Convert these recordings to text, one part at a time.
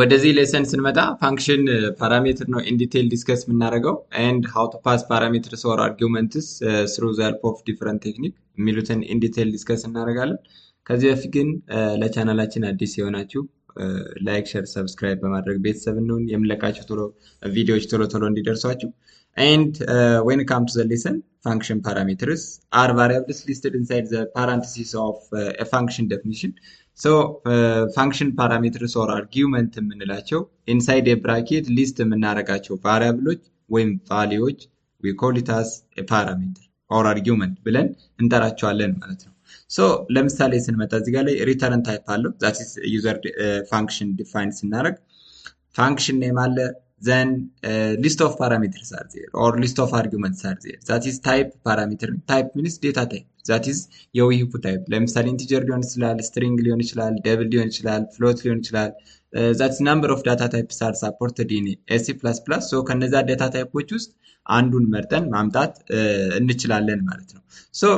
ወደዚህ ሌሰን ስንመጣ ፋንክሽን ፓራሜትር ነው ኢን ዲቴል ዲስከስ የምናደርገው ኤንድ ሃው ቱ ፓስ ፓራሜትርስ ኦር አርጊውመንትስ ስሩ ዘ ሄልፕ ኦፍ ዲፈረንት ቴክኒክ የሚሉትን ኢን ዲቴል ዲስከስ እናደርጋለን። ከዚህ በፊት ግን ለቻናላችን አዲስ የሆናችሁ ላይክ፣ ሼር፣ ሰብስክራይብ በማድረግ ቤተሰብ እንሁን። የምንለቃቸው ቪዲዮዎች ቶሎ እንዲደርሷችሁ። And when it comes to the lesson, function parameters are variables listed inside the parentheses of a function definition. So function parameters or argument የምንላቸው inside a bracket list የምናደርጋቸው variables ወይም values we call it as a parameter or argument ብለን እንጠራቸዋለን ማለት ነው። So ለምሳሌ ስንመጣ እዚህ ጋር ላይ return type አለው, that is user function define ስናደርግ function name አለ, then list of parameters are there or list of arguments are there. That is type parameter. Type means data type. That is የውሂፑ type. ለምሳሌ integer ሊሆን ይችላል, string ሊሆን ይችላል, double ሊሆን ይችላል, float ሊሆን ይችላል. That's number of data types are supported in C++. So ከነዛ data typeዎች ውስጥ አንዱን መርጠን ማምጣት እንችላለን ማለት ነው። So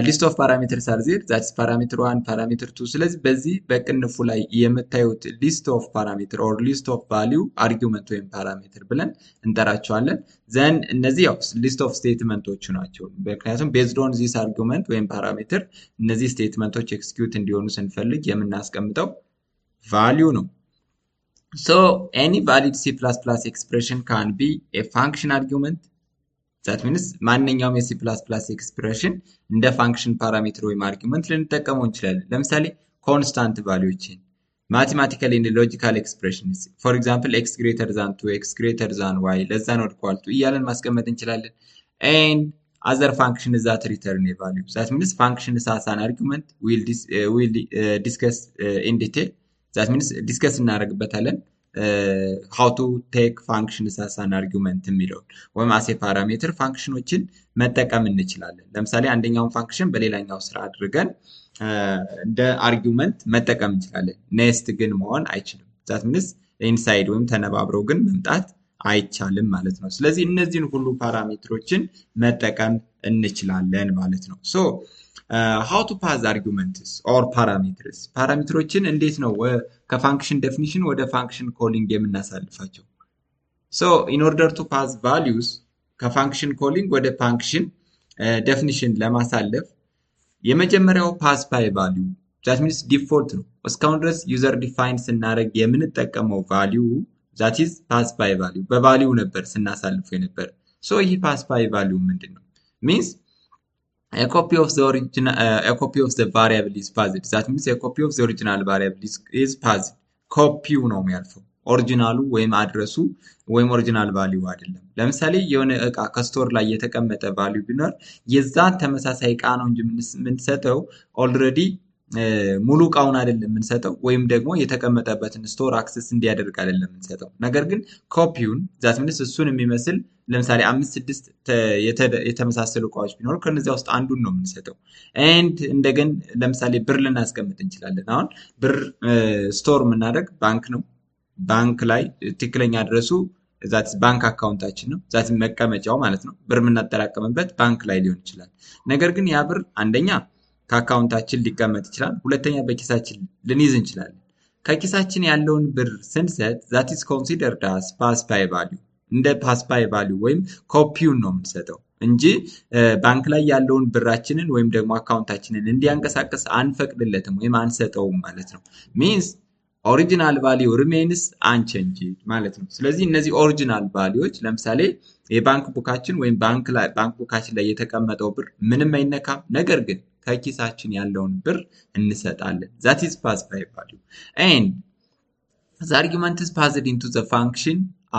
list of parameters are there. That's parameter 1, parameter 2. ስለዚህ በዚህ በቅንፉ ላይ የምታዩት list of parameter or list of value argument ወይም parameter ብለን እንጠራቸዋለን። then እነዚህ ያው list of statementዎች ናቸው። ምክንያቱም based on this argument ወይም parameter እነዚህ statementዎች execute እንዲሆኑ ስንፈልግ የምናስቀምጠው value ነው። So any valid C++ expression can be a function argument. That means ማንኛውም የC++ ኤክስፕሬሽን እንደ ፋንክሽን ፓራሜትር ወይም አርጊውመንት ልንጠቀመው እንችላለን። ለምሳሌ ኮንስታንት ቫልዩዎችን ማቴማቲካሊ እና ሎጂካል ኤክስፕሬሽንስ ፎር ኤግዛምፕል x greater than 2 x greater than y less than or equal to እያለን ማስቀመጥ እንችላለን። and other function is that return a value. That means function as an argument will discuss in detail. That means discuss እናደርግበታለን how to take functions as an argument የሚለውን ወይም as a parameter ፋንክሽኖችን መጠቀም እንችላለን። ለምሳሌ አንደኛውን ፋንክሽን በሌላኛው ስራ አድርገን እንደ አርጊውመንት መጠቀም እንችላለን። ኔስት ግን መሆን አይችልም። that means ኢንሳይድ ወይም ተነባብረው ግን መምጣት አይቻልም ማለት ነው። ስለዚህ እነዚህን ሁሉ ፓራሜትሮችን መጠቀም እንችላለን ማለት ነው። so how to pass arguments or parameters ፓራሜትሮችን እንዴት ነው ከፋንክሽን ዴፊኒሽን ወደ ፋንክሽን ኮሊንግ የምናሳልፋቸው? so in order to pass values ከፋንክሽን ኮሊንግ ወደ ፋንክሽን ዴፊኒሽን ለማሳለፍ የመጀመሪያው pass by value, that means default ነው። እስካሁን ድረስ ዩዘር ዲፋይን ስናደርግ የምንጠቀመው value that is pass by value በቫልዩ ነበር ስናሳልፈው የነበር። so ይህ pass by value ምንድነው? means a copy of the variable is passed. That means a copy of the original variable is passed. ኮፒው ነው የሚያልፈው ኦሪጂናሉ ወይም አድረሱ ወይም ኦሪጂናል ቫልዩ አይደለም። ለምሳሌ የሆነ እቃ ከስቶር ላይ የተቀመጠ ቫልዩ ቢኖር የዛን ተመሳሳይ እቃ ነው እንጂ የምንሰጠው ኦልሬዲ ሙሉ እቃውን አይደለም የምንሰጠው ወይም ደግሞ የተቀመጠበትን ስቶር አክሰስ እንዲያደርግ አይደለም የምንሰጠው። ነገር ግን ኮፒውን that means እሱን የሚመስል ለምሳሌ 5-6 የተመሳሰሉ እቃዎች ቢኖር ከነዚያ ውስጥ አንዱን ነው የምንሰጠው። and እንደገን ለምሳሌ ብር ልናስቀምጥ እንችላለን። አሁን ብር ስቶር የምናደርግ ባንክ ነው። ባንክ ላይ ትክክለኛ አድረሱ that ባንክ አካውንታችን ነው። that መቀመጫው ማለት ነው። ብር የምናጠራቀምበት ባንክ ላይ ሊሆን ይችላል። ነገር ግን ያ ብር አንደኛ ከአካውንታችን ሊቀመጥ ይችላል፣ ሁለተኛ በኪሳችን ልንይዝ እንችላለን። ከኪሳችን ያለውን ብር ስንሰጥ that is considered as pass by value እንደ pass by value ወይም ኮፒውን ነው የምንሰጠው እንጂ ባንክ ላይ ያለውን ብራችንን ወይም ደግሞ አካውንታችንን እንዲያንቀሳቀስ አንፈቅድለትም ወይም አንሰጠውም ማለት ነው። means original value remains unchanged ማለት ነው። ስለዚህ እነዚህ ኦሪጂናል ቫልዩዎች ለምሳሌ የባንክ ቡካችን ወይም ባንክ ቡካችን ላይ የተቀመጠው ብር ምንም አይነካም። ነገር ግን ከኪሳችን ያለውን ብር እንሰጣለን። that is pass by value and the argument is passed into the function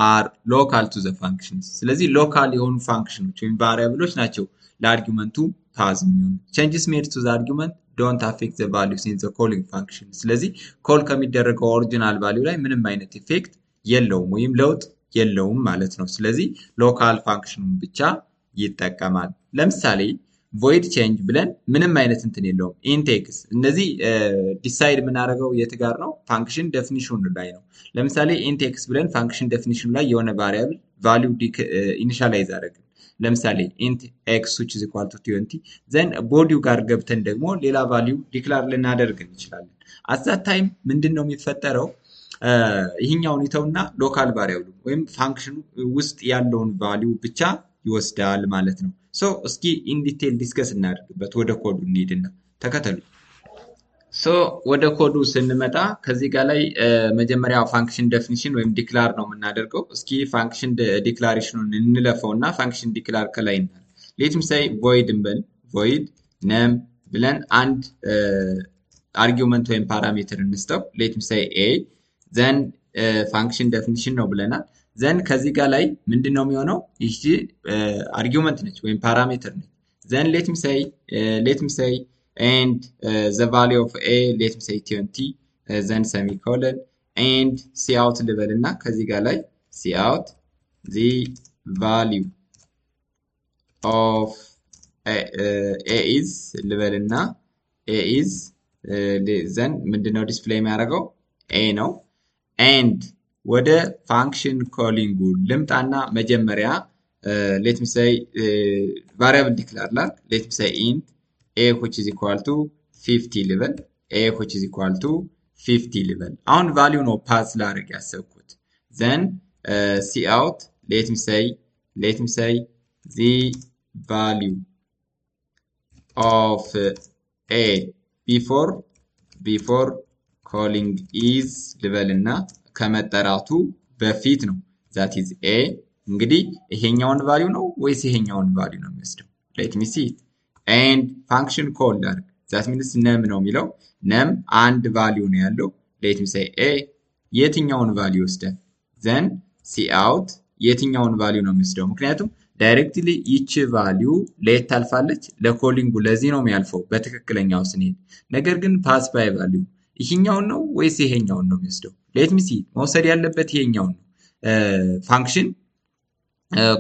are local to the functions. ስለዚህ ሎካል የሆኑ ፋንክሽኖች ወይም ቫሪያብሎች ናቸው ለአርጊውመንቱ ፓስ የሚሆኑ። changes made to the argument don't affect the values in the calling function. ስለዚህ ኮል ከሚደረገው ኦሪጂናል ቫልዩ ላይ ምንም አይነት ኢፌክት የለውም ወይም ለውጥ የለውም ማለት ነው። ስለዚህ ሎካል ፋንክሽኑን ብቻ ይጠቀማል። ለምሳሌ void change ብለን ምንም አይነት እንትን የለውም። int x እነዚህ ዲሳይድ የምናደርገው የት ጋር ነው? ፋንክሽን ዴፊኒሽኑ ላይ ነው። ለምሳሌ int x ብለን ፋንክሽን ዴፊኒሽኑ ላይ የሆነ ቫሪያብል ቫልዩ ኢኒሻላይዝ አደረግን። ለምሳሌ int x which is equal to 20 then ቦዲው ጋር ገብተን ደግሞ ሌላ ቫልዩ ዲክላር ልናደርግ እንችላለን። at that time ምንድነው የሚፈጠረው? ይህኛውን ይተውና ሎካል ቫሪያብል ወይም ፋንክሽኑ ውስጥ ያለውን ቫሊዩ ብቻ ይወስዳል ማለት ነው። ሶ እስኪ ኢን ዲቴል ዲስከስ እናደርግበት። ወደ ኮዱ እንሂድና ተከተሉ። ሶ ወደ ኮዱ ስንመጣ ከዚህ ጋር ላይ መጀመሪያ ፋንክሽን ዴፊኒሽን ወይም ዲክላር ነው የምናደርገው። እስኪ ፋንክሽን ዲክላሬሽኑን እንለፈውና ፋንክሽን ዲክላር ከላይ እናል ሌትም ሳይ ቮይድ እንበል ቮይድ ነም ብለን አንድ አርጊውመንት ወይም ፓራሜትር እንስጠው። ሌትም ሳይ ኤ ዘን ፋንክሽን ዴፊኒሽን ነው ብለናል። ዘን ከዚህ ጋር ላይ ምንድነው የሚሆነው? ይቺ አርጊውመንት ነች ወይም ፓራሜትር ነች። ዘን ሌትም ሳይ and the value of a let me say 20 then semicolon and cout ልበልና ከዚህ ጋር ላይ cout the value of a is ልበልና a is then ምንድነው ዲስፕሌይ የሚያደርገው a ነው። and ወደ ፋንክሽን ኮሊንጉ ልምጣና መጀመሪያ let me say variable declare ላድርግ let me say int a which is equal to 50 level a which is equal to 50 level አሁን ቫልዩ ነው ፓስ ላደርግ ያሰብኩት። then cout let me say the value of a before calling is ልበልና ከመጠራቱ በፊት ነው that is a እንግዲህ ይሄኛውን ቫልዩ ነው ወይስ ይሄኛውን ቫልዩ ነው የሚወስደው? let me see it. and function call ላድርግ that means num ነው የሚለው num አንድ ቫልዩ ነው ያለው let me say a የትኛውን ቫልዩ ወስደን then cout የትኛውን ቫልዩ ነው የሚወስደው? ምክንያቱም ዳይሬክትሊ ይቺ ቫልዩ ለየት ታልፋለች ለኮሊንጉ ለዚህ ነው የሚያልፈው በትክክለኛው ስንሄድ። ነገር ግን ፓስ ባይ ቫልዩ ይሄኛውን ነው ወይስ ይሄኛውን ነው የሚወስደው? let me see መውሰድ ያለበት ይሄኛውን ነው። ፋንክሽን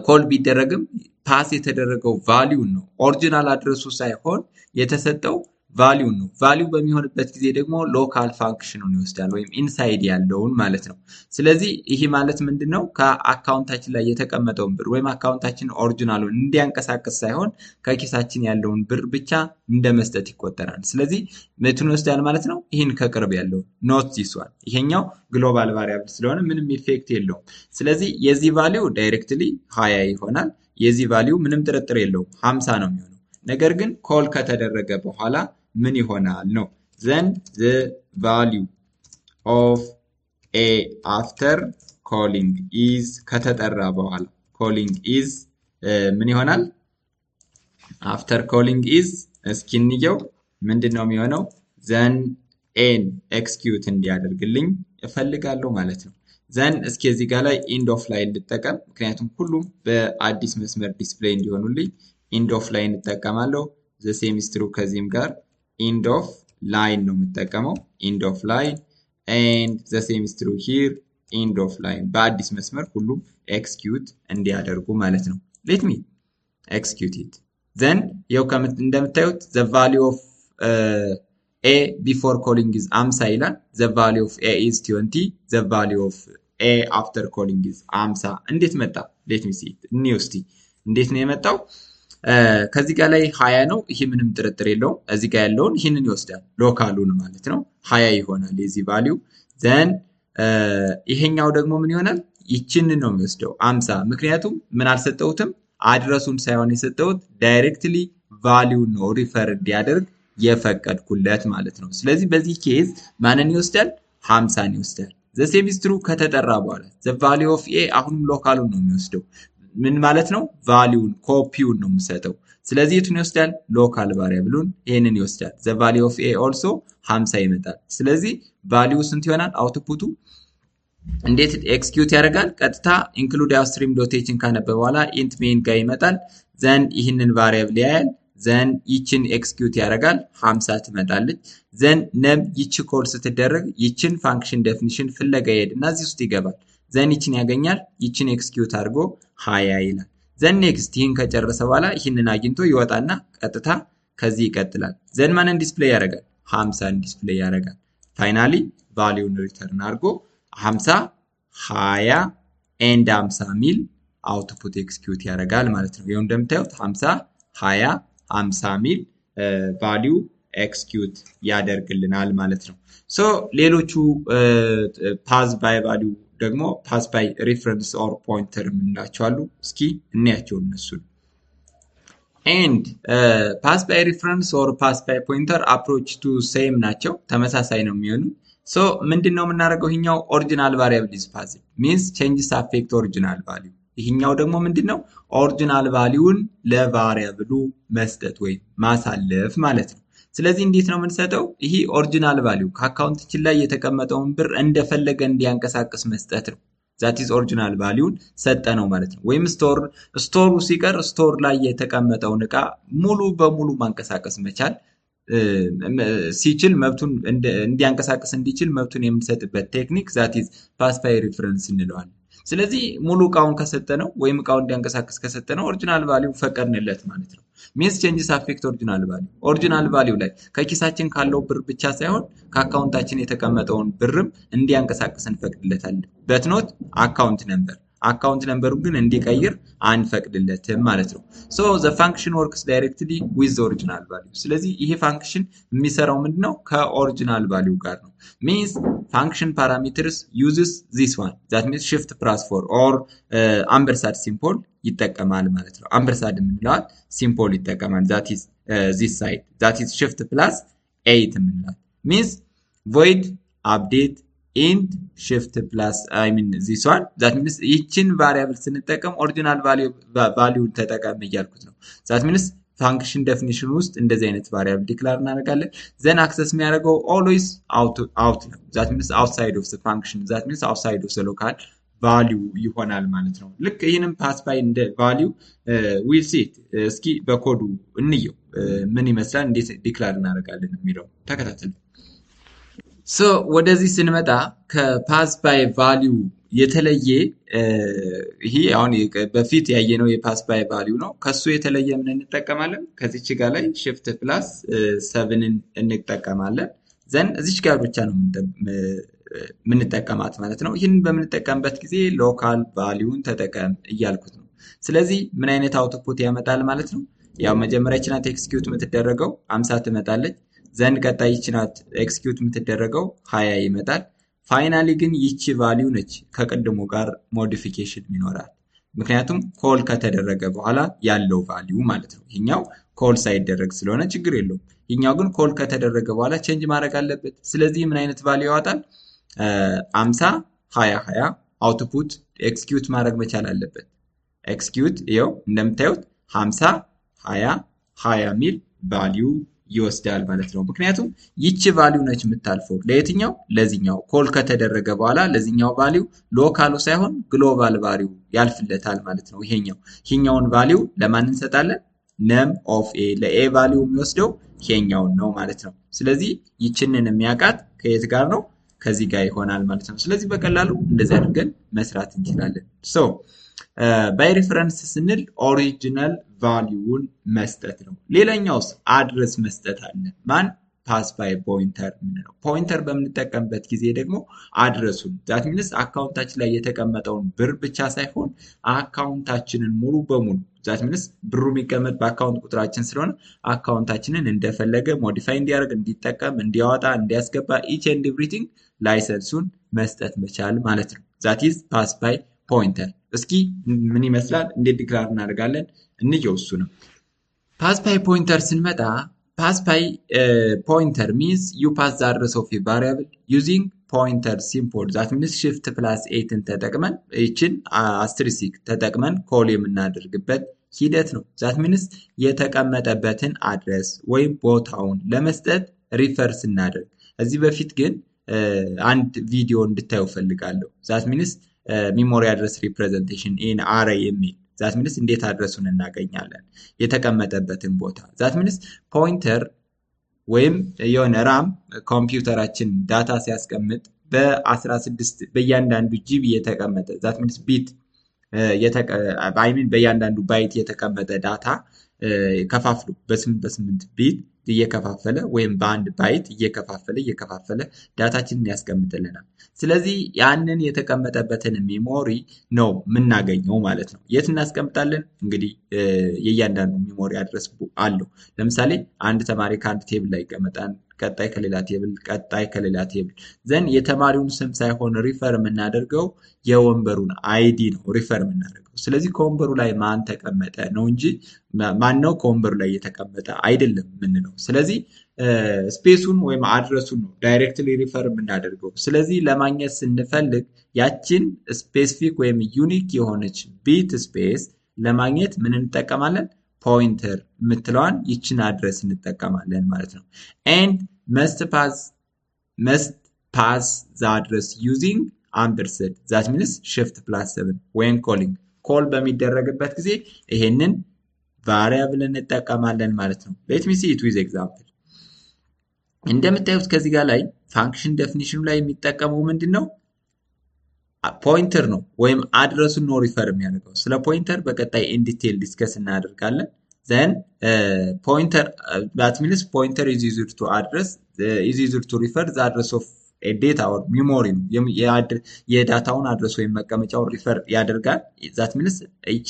ኮል ቢደረግም ፓስ የተደረገው ቫልዩን ነው ኦሪጂናል አድረሱ ሳይሆን የተሰጠው ቫልዩን ነው። ቫልዩ በሚሆንበት ጊዜ ደግሞ ሎካል ፋንክሽኑን ይወስዳል ወይም ኢንሳይድ ያለውን ማለት ነው። ስለዚህ ይሄ ማለት ምንድነው? ከአካውንታችን ላይ የተቀመጠውን ብር ወይም አካውንታችን ኦሪጂናሉን እንዲያንቀሳቀስ ሳይሆን ከኪሳችን ያለውን ብር ብቻ እንደመስጠት ይቆጠራል። ስለዚህ ምትን ይወስዳል ማለት ነው። ይህን ከቅርብ ያለው ኖት ዚስ ዋን ይሄኛው ግሎባል ቫሪያብል ስለሆነ ምንም ኢፌክት የለውም። ስለዚህ የዚህ ቫልዩ ዳይሬክትሊ 20 ይሆናል። የዚህ ቫልዩ ምንም ጥርጥር የለውም 50 ነው የሚሆነው። ነገር ግን ኮል ከተደረገ በኋላ ምን ይሆናል ነው? then the value of a after calling is ከተጠራ በኋላ calling is ምን ይሆናል? after calling is እስኪ እንየው ምንድነው የሚሆነው? then n execute እንዲያደርግልኝ እፈልጋለሁ ማለት ነው። then እስኪ እዚህ ጋር ላይ end of line ልጠቀም ምክንያቱም ሁሉም በአዲስ መስመር ዲስፕሌይ እንዲሆኑልኝ end of line እጠቀማለሁ። the same is true ከዚህም ጋር end of line ነው የምጠቀመው end of line and the same is true here end of line በአዲስ መስመር ሁሉም execute እንዲያደርጉ ማለት ነው። let me execute it then ያው እንደምታዩት the value of a before calling is 50 ይላል the value of a is 20 the value of a after calling is 50 እንዴት መጣ? let me see it እስቲ እንዴት ነው የመጣው? ከዚህ ጋር ላይ 20 ነው። ይሄ ምንም ጥርጥር የለውም። እዚህ ጋር ያለውን ይሄንን ይወስዳል ሎካሉን ማለት ነው 20 ይሆናል የዚህ ቫልዩ then ይሄኛው ደግሞ ምን ይሆናል? ይችንን ነው የሚወስደው 50 ምክንያቱም ምን አልሰጠውትም አድረሱን ሳይሆን የሰጠውት ዳይሬክትሊ ቫልዩን ነው ሪፈር እንዲያደርግ የፈቀድኩለት ማለት ነው። ስለዚህ በዚህ ኬዝ ማንን ይወስዳል? 50ን ይወስዳል። the same is true ከተጠራ በኋላ the value of a አሁንም ሎካሉን ነው የሚወስደው ምን ማለት ነው? ቫልዩን ኮፒውን ነው የምሰጠው። ስለዚህ የቱን ይወስዳል? ሎካል ቫሪያብሉን ይሄንን ይወስዳል። the value of a also 50 ይመጣል። ስለዚህ ቫልዩ ስንት ይሆናል? አውትፑቱ እንዴት ኤክስኪዩት ያደርጋል? ቀጥታ ኢንክሉድ አፕስትሪም ዶቴሽን ካነበበ በኋላ ኢንት ሜን ጋር ይመጣል። ዘን ይህንን ቫሪያብል ያያል። ዘን ይችን ኤክስኪዩት ያደርጋል 50 ትመጣለች። ዘን ነም ይች ኮል ስትደረግ ይችን ፋንክሽን ዴፊኒሽን ፍለጋ ይሄድና እዚህ ውስጥ ይገባል። ዘን ይችን ያገኛል። ይችን ኤክስኪዩት አድርጎ 20 ይላል። ዘን ኔክስት ይህን ከጨረሰ በኋላ ይህንን አግኝቶ ይወጣና ቀጥታ ከዚህ ይቀጥላል። ዘን ማንን ዲስፕሌይ ያደርጋል? 50ን ዲስፕሌይ ያደርጋል። ፋይናሊ ቫልዩን ሪተርን አድርጎ 50 20 ኤንድ 50 ሚል አውትፑት ኤክስኪዩት ያደርጋል ማለት ነው። ይሄው እንደምታዩት 50 20 50 ሚል ቫልዩ ኤክስኪዩት ያደርግልናል ማለት ነው። ሶ ሌሎቹ ፓስ ባይ ቫሊዩ ደግሞ ፓስ ባይ ሪፈረንስ ኦር ፖይንተር የምንላቸው አሉ። እስኪ እንያቸው እነሱን። ኤንድ ፓስ ባይ ሪፈረንስ ኦር ፓስ ባይ ፖይንተር አፕሮች ቱ ሴም ናቸው፣ ተመሳሳይ ነው የሚሆኑ። ሶ ምንድን ነው የምናደርገው? ይሄኛው ኦሪጂናል ቫሪያብል ኢዝ ፓሲቭ ሚንስ ቼንጅስ አፌክት ኦሪጂናል ቫሊዩ። ይሄኛው ደግሞ ምንድን ነው? ኦሪጂናል ቫሊዩን ለቫሪያብሉ መስጠት ወይም ማሳለፍ ማለት ነው። ስለዚህ እንዴት ነው የምንሰጠው? ይሄ ኦሪጂናል ቫሊዩ ከአካውንታችን ላይ የተቀመጠውን ብር እንደፈለገ እንዲያንቀሳቅስ መስጠት ነው። ዛት ኢዝ ኦሪጂናል ቫሊዩን ሰጠ ነው ማለት ነው። ወይም ስቶሩ ሲቀር ስቶር ላይ የተቀመጠውን እቃ ሙሉ በሙሉ ማንቀሳቀስ መቻል ሲችል መብቱን እንዲያንቀሳቀስ እንዲችል መብቱን የምንሰጥበት ቴክኒክ ዛት ኢዝ ፓስ ባይ ሪፈረንስ እንለዋለን። ስለዚህ ሙሉ እቃውን ከሰጠነው ወይም እቃውን እንዲያንቀሳቀስ ከሰጠነው ኦሪጂናል ቫሊዩ ፈቀድንለት ማለት ነው። ሚንስ ቼንጅስ አፌክት ኦሪጂናል ቫሊዩ። ኦሪጂናል ቫሊዩ ላይ ከኪሳችን ካለው ብር ብቻ ሳይሆን ከአካውንታችን የተቀመጠውን ብርም እንዲያንቀሳቀስ እንፈቅድለታለን። በትኖት አካውንት ነምበር አካውንት ነምበሩን ግን እንዲቀይር አንፈቅድለትም ማለት ነው። ሶ ዘ ፋንክሽን ወርክስ ዳይሬክትሊ ዊዝ ኦሪጂናል ቫሊዩ። ስለዚህ ይሄ ፋንክሽን የሚሰራው ምንድነው? ከኦሪጂናል ቫሊዩ ጋር ነው። ሚንስ ፋንክሽን ፓራሜትርስ ዩዝስ ዚስ ዋን ዛት ሚንስ shift ፕላስ 4 ኦር አምበርሳድ ሲምቦል ይጠቀማል ማለት ነው። አምበርሳድ የምንለዋል ሲምቦል ይጠቀማል። ዛት ኢዝ ዚስ ሳይድ ዛት ኢዝ shift ፕላስ 8 የምንለዋል ሚንስ void update ኢንድ shift ፕላስ ዚስ ዋን ዛት ሚንስ ይችን ቫሪያብል ስንጠቀም ኦሪጂናል ቫሊዩን ተጠቀም እያልኩት ነው። ዛት ሚንስ ፋንክሽን ዴፊኒሽን ውስጥ እንደዚህ አይነት ቫሪያብል ዲክላር እናደርጋለን። ዘን አክሰስ የሚያደርገው ኦልዌይስ አውት ነው። ዛት ሚንስ አውትሳይድ ኦፍ ዘ ፋንክሽን ዛት ሚንስ አውትሳይድ ኦፍ ዘ ሎካል ቫሊዩ ይሆናል ማለት ነው። ልክ ይህንም ፓስ ባይ እንደ ቫሊዩ ዊል ሲ እስኪ በኮዱ እንየው ምን ይመስላል፣ እንዴት ዲክላር እናደርጋለን የሚለው ተከታተሉ። ሶ ወደዚህ ስንመጣ ከፓስ ባይ ቫሊዩ የተለየ ይሄ አሁን በፊት ያየነው የፓስ ባይ ቫሊዩ ነው። ከሱ የተለየ ምን እንጠቀማለን? ከዚች ጋር ላይ shift ፕላስ 7ን እንጠቀማለን። ዘን እዚች ጋር ብቻ ነው የምንጠቀማት ማለት ነው። ይህንን በምንጠቀምበት ጊዜ ሎካል ቫሊዩን ተጠቀም እያልኩት ነው። ስለዚህ ምን አይነት አውትፑት ያመጣል ማለት ነው? ያው መጀመሪያ ይህች ናት ኤክስኪዩት የምትደረገው 50 ትመጣለች። ዘንድ ቀጣይ ይህች ናት ኤክስኪዩት የምትደረገው 20 ይመጣል። ፋይናሊ ግን ይቺ ቫሊዩ ነች ከቅድሙ ጋር ሞዲፊኬሽን ይኖራል። ምክንያቱም ኮል ከተደረገ በኋላ ያለው ቫሊዩ ማለት ነው። ይሄኛው ኮል ሳይደረግ ስለሆነ ችግር የለውም። ይሄኛው ግን ኮል ከተደረገ በኋላ ቼንጅ ማድረግ አለበት። ስለዚህ ምን አይነት ቫሊዩ ያወጣል? 50 20 20 አውትፑት ኤክስኪዩት ማድረግ መቻል አለበት። ኤክስኪዩት ይኸው እንደምታዩት 50 20 20 ሚል ቫሊዩ ይወስዳል ማለት ነው። ምክንያቱም ይቺ ቫሊዩ ነች የምታልፈው ለየትኛው? ለዚህኛው ኮል ከተደረገ በኋላ ለዚህኛው ቫሊዩ ሎካሉ ሳይሆን ግሎባል ቫሊዩ ያልፍለታል ማለት ነው። ይሄኛውን ቫሊዩ ለማን እንሰጣለን? ነም ኦፍ ኤ ለኤ ቫሊዩ የሚወስደው ይሄኛውን ነው ማለት ነው። ስለዚህ ይችንን የሚያውቃት ከየት ጋር ነው? ከዚህ ጋር ይሆናል ማለት ነው። ስለዚህ በቀላሉ እንደዚህ አድርገን መስራት እንችላለን። ሶ ባይ ሪፈረንስ ስንል ኦሪጂናል ቫሊዩን መስጠት ነው። ሌላኛውስ አድረስ መስጠት አለ። ማን? ፓስ ባይ ፖይንተር የምንለው። ፖይንተር በምንጠቀምበት ጊዜ ደግሞ አድረሱን ዛት ሚንስ አካውንታችን ላይ የተቀመጠውን ብር ብቻ ሳይሆን አካውንታችንን ሙሉ በሙሉ ዛት ሚንስ ብሩ የሚቀመጥ በአካውንት ቁጥራችን ስለሆነ አካውንታችንን እንደፈለገ ሞዲፋይ እንዲያደርግ፣ እንዲጠቀም፣ እንዲያወጣ፣ እንዲያስገባ ኢች ኤንድ ኤቭሪቲንግ ላይሰንሱን መስጠት መቻል ማለት ነው። ዛት ኢዝ ፓስ ባይ ፖይንተር። እስኪ ምን ይመስላል? እንዴት ዲክላር እናደርጋለን? እንየው እሱ ነው። ፓስ ባይ ፖይንተር ስንመጣ ፓስ ባይ ፖይንተር ሚንስ ዩ ፓስ ዘ አድረስ ኦፍ ኤ ቫሪያብል ዩዚንግ ፖይንተር ሲምቦል ዛት ሚንስ shift ፕላስ 8ን ተጠቅመን ይችን አስትሪስክ ተጠቅመን ኮል የምናደርግበት ሂደት ነው። ዛት ሚንስ የተቀመጠበትን አድረስ ወይም ቦታውን ለመስጠት ሪፈር ስናደርግ፣ እዚህ በፊት ግን አንድ ቪዲዮ እንድታዩ ፈልጋለሁ። ዛት ሚንስ ሚሞሪ አድረስ ሪፕሬዘንቴሽን ኢን አሬይ የሚል ዛት ሚንስ እንዴት አድረሱን እናገኛለን የተቀመጠበትን ቦታ። ዛት ሚንስ ፖይንተር ወይም የሆነ ራም ኮምፒውተራችን ዳታ ሲያስቀምጥ በ16 በእያንዳንዱ ጂቢ የተቀመጠ ዛት ሚንስ ቢት በእያንዳንዱ ባይት የተቀመጠ ዳታ ከፋፍሎ በ8 ቢት እየከፋፈለ ወይም በአንድ ባይት እየከፋፈለ ዳታችንን ያስቀምጥልናል። ስለዚህ ያንን የተቀመጠበትን ሜሞሪ ነው የምናገኘው ማለት ነው። የት እናስቀምጣለን? እንግዲህ የእያንዳንዱ ሜሞሪ አድረስ አለው። ለምሳሌ አንድ ተማሪ ከአንድ ቴብል ላይ ይቀመጣል፣ ቀጣይ ከሌላ ቴብል፣ ቀጣይ ከሌላ ቴብል። ዘን የተማሪውን ስም ሳይሆን ሪፈር የምናደርገው የወንበሩን አይዲ ነው ሪፈር የምናደርገው። ስለዚህ ከወንበሩ ላይ ማን ተቀመጠ ነው እንጂ ማን ነው ከወንበሩ ላይ የተቀመጠ አይደለም የምንለው። ስለዚህ ስፔሱን ወይም አድረሱን ነው ዳይሬክትሊ ሪፈር የምናደርገው። ስለዚህ ለማግኘት ስንፈልግ ያችን ስፔሲፊክ ወይም ዩኒክ የሆነች ቢት ስፔስ ለማግኘት ምን እንጠቀማለን? ፖይንተር የምትለዋን ይችን አድረስ እንጠቀማለን ማለት ነው። ኤንድ መስት ፓስ ዘ አድረስ ዩዚንግ አምፐርሰንድ ዛት ሚንስ ሽፍት ፕላስ 7 ወይም ኮል በሚደረግበት ጊዜ ይሄንን ቫሪያብል እንጠቀማለን ማለት ነው። ሌት ሚ ሲ ኢት ዊዝ ኤግዛምፕል። እንደምታዩት ከዚህ ጋር ላይ ፋንክሽን ዴፊኒሽኑ ላይ የሚጠቀመው ምንድን ነው? ፖይንተር ነው ወይም አድረሱን ነው ሪፈር የሚያደርገው። ስለ ፖይንተር በቀጣይ ኢን ዲቴል ዲስከስ እናደርጋለን። ዘን ፖይንተር ዳት ሚንስ ፖይንተር ኢዝ ዩዝድ ቱ አድረስ ኢዝ ዩዝድ ቱ ሪፈር ዘ አድረስ ኦፍ ዴታ ኦር ሚሞሪ ነው። የዳታውን አድረስ ወይም መቀመጫውን ሪፈር ያደርጋል። ዛት ሚንስ እቺ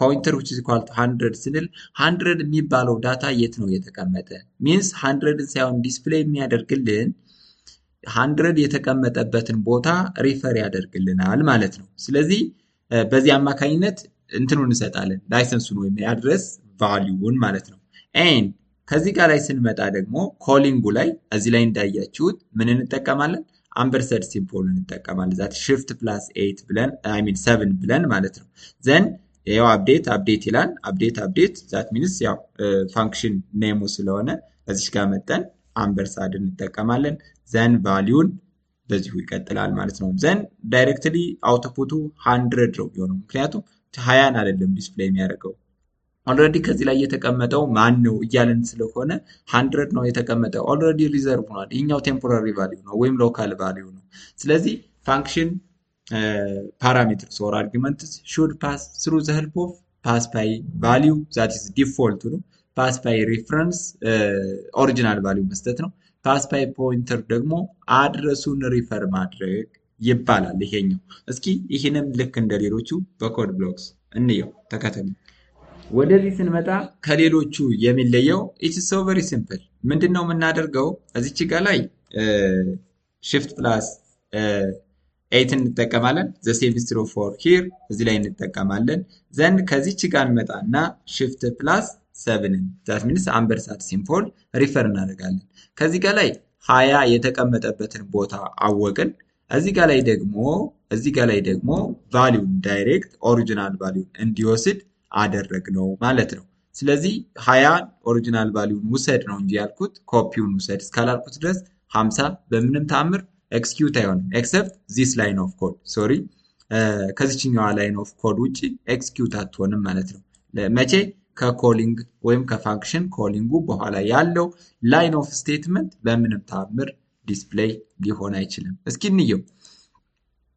ፖይንተር which is equal to 100 ስንል 100 የሚባለው ዳታ የት ነው የተቀመጠ? ሚንስ 100ን ሳይሆን ዲስፕሌይ የሚያደርግልን 100 የተቀመጠበትን ቦታ ሪፈር ያደርግልናል ማለት ነው። ስለዚህ በዚህ አማካኝነት እንትኑን እንሰጣለን ላይሰንሱን ወይም የአድረስ ቫልዩውን ማለት ነው። ኤንድ ከዚህ ጋር ላይ ስንመጣ ደግሞ ኮሊንጉ ላይ እዚህ ላይ እንዳያችሁት ምን እንጠቀማለን? አምፐርሰንድ ሲምቦል እንጠቀማለን። ዛት ሽፍት ፕላስ 8 ብለን አይ ሚን 7 ብለን ማለት ነው። ዘን ያው አፕዴት ይላል። አፕዴት ዛት ሚንስ ያው ፋንክሽን ኔሙ ስለሆነ እዚህ ጋር መጠን አምፐርሳንድ እንጠቀማለን። ዘን ቫልዩን በዚሁ ይቀጥላል ማለት ነው። ዘን ዳይሬክትሊ አውትፑቱ 100 ነው የሚሆነው፣ ምክንያቱም 20 አይደለም ዲስፕሌይ የሚያደርገው። ኦልሬዲ ከዚህ ላይ የተቀመጠው ማን ነው እያለን ስለሆነ 100 ነው የተቀመጠው። ኦልሬዲ ሪዘርቭ ሆኗል። ይህኛው ቴምፖራሪ ቫልዩ ነው ወይም ሎካል ቫልዩ ነው። ስለዚህ ፋንክሽን ፓራሜትርስ ኦር አርጊመንትስ ሹድ ፓስ ስሩ ዘ ሄልፕ ኦፍ ፓስ ባይ ቫልዩ ዛት ኢዝ ዲፎልት ነው። ፓስ ባይ ሪፈረንስ ኦሪጂናል ቫልዩ መስጠት ነው። ፓስ ባይ ፖይንተር ደግሞ አድረሱን ሪፈር ማድረግ ይባላል ይሄኛው። እስኪ ይህንም ልክ እንደ ሌሎቹ በኮድ ብሎክስ እንየው፣ ተከተሉ። ወደዚህ ስንመጣ ከሌሎቹ የሚለየው ኢትስ ሶ ቨሪ ሲምፕል። ምንድነው የምናደርገው? እዚች ጋር ላይ ሽፍት ፕላስ 8 እንጠቀማለን። ዘ ሴም ኢዝ ትሩ ፎር ሂር እዚህ ላይ እንጠቀማለን። ዘንድ ከዚች ጋር እንመጣና ሽፍት ፕላስ 7 ዛት ሚንስ አምፐርሳንድ ሲምቦል ሪፈር እናደርጋለን። ከዚህ ጋር ላይ 20 የተቀመጠበትን ቦታ አወቅን። እዚህ ጋር ላይ ደግሞ ቫልዩን ዳይሬክት ኦሪጂናል ቫልዩን እንዲወስድ አደረግነው ማለት ነው። ስለዚህ 20 ኦሪጂናል ቫልዩን ውሰድ ነው እንጂ ያልኩት ኮፒውን ውሰድ እስካላልኩት ድረስ 50 በምንም ተአምር ኤክስኪዩት አይሆንም። ኤክሰፕት ዚስ ላይን ኦፍ ኮድ ሶሪ፣ ከዚችኛዋ ላይን ኦፍ ኮድ ውጭ ኤክስኪዩት አትሆንም ማለት ነው። መቼ? ከኮሊንግ ወይም ከፋንክሽን ኮሊንጉ በኋላ ያለው ላይን ኦፍ ስቴትመንት በምንም ተአምር ዲስፕሌይ ሊሆን አይችልም። እስኪ እንየው።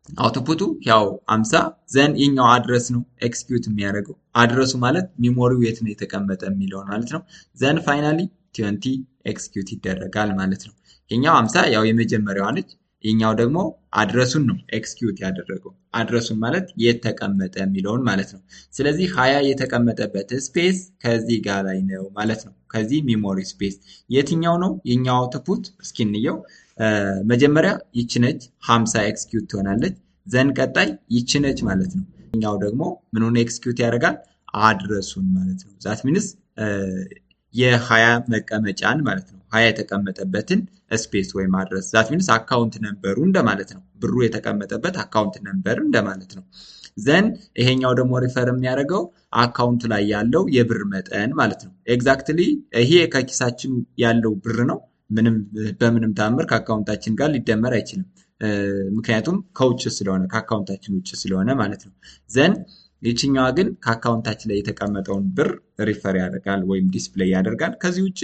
አውትፑቱ ያው 50 ዘን ይኛው አድረስ ነው ኤክስኪዩት የሚያደርገው። አድረሱ ማለት ሚሞሪው የት ነው የተቀመጠ የሚለውን ማለት ነው። ዘን ፋይናሊ 20 ኤክስኪዩት ይደረጋል ማለት ነው። ይኛው 50 ያው የመጀመሪያዋ ነች። ይኛው ደግሞ አድረሱን ነው ኤክስኪዩት ያደረገው። አድረሱን ማለት የት ተቀመጠ የሚለውን ማለት ነው። ስለዚህ 20 የተቀመጠበት ስፔስ ከዚህ ጋር ላይ ነው ማለት ነው። ከዚህ ሚሞሪ ስፔስ የትኛው ነው የኛው አውትፑት? እስኪ እንየው። መጀመሪያ ይቺ ነች 50 ኤክስኪዩት ትሆናለች። ዘን ቀጣይ ይቺ ነች ማለት ነው። ይኛው ደግሞ ምኑን ኤክስኪዩት ያደርጋል? አድረሱን ማለት ነው። ዛት ሚንስ የ20 መቀመጫን ማለት ነው። 20 የተቀመጠበትን ስፔስ ወይም አድረስ ዛት ሚንስ አካውንት ነምበሩ እንደማለት ነው። ብሩ የተቀመጠበት አካውንት ነምበር እንደማለት ነው። ዘን ይሄኛው ደግሞ ሪፈር የሚያደርገው አካውንት ላይ ያለው የብር መጠን ማለት ነው። ኤግዛክትሊ ይሄ ከኪሳችን ያለው ብር ነው። በምንም ታምር ከአካውንታችን ጋር ሊደመር አይችልም። ምክንያቱም ከውጭ ስለሆነ ከአካውንታችን ውጭ ስለሆነ ማለት ነው። ዘን ይችኛዋ ግን ከአካውንታችን ላይ የተቀመጠውን ብር ሪፈር ያደርጋል ወይም ዲስፕሌይ ያደርጋል። ከዚህ ውጭ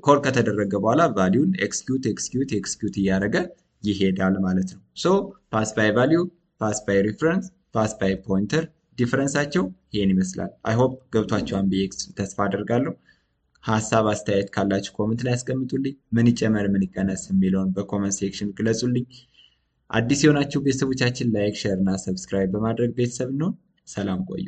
ኮል ከተደረገ በኋላ ቫልዩን ኤክስኪዩት እያደረገ ይሄዳል ማለት ነው። ሶ ፓስ ባይ ቫልዩ፣ ፓስ ባይ ሪፈረንስ፣ ፓስ ባይ ፖይንተር ዲፈረንሳቸው ይሄን ይመስላል። አይ ሆፕ ገብቷቸዋል ብዬ ተስፋ አደርጋለሁ። ሀሳብ አስተያየት ካላችሁ ኮመንት ላይ ያስቀምጡልኝ። ምን ይጨመር ምን ይቀነስ የሚለውን በኮመንት ሴክሽን ግለጹልኝ። አዲስ የሆናችሁ ቤተሰቦቻችን ላይክ፣ ሼር እና ሰብስክራይብ በማድረግ ቤተሰብ እንሆን። ሰላም ቆዩ።